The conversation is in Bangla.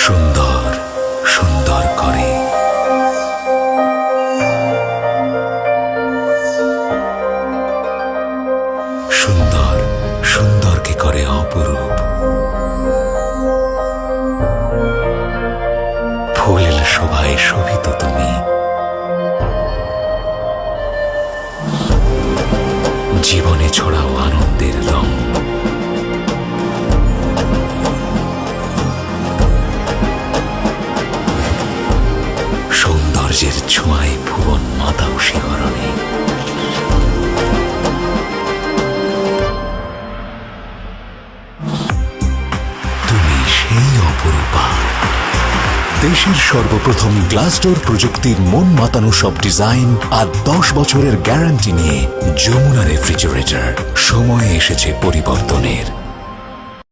সুন্দর সুন্দর করে। সুন্দর সুন্দরকে করে অপরূপ। ফুলের শোভায় শোভিত তুমি। জীবনে ছড়াও আনন্দের রং। সৌন্দর্যের ছোঁয়ায় ভুবন মাতাও শিহরণে। তুমি সেই অপরূপা। দেশের সর্বপ্রথম গ্লাস ডোর প্রযুক্তির মন মাতানো সব ডিজাইন আর 10 বছরের গ্যারান্টি নিয়ে যমুনা রেফ্রিজারেটর। সময় এসেছে পরিবর্তনের।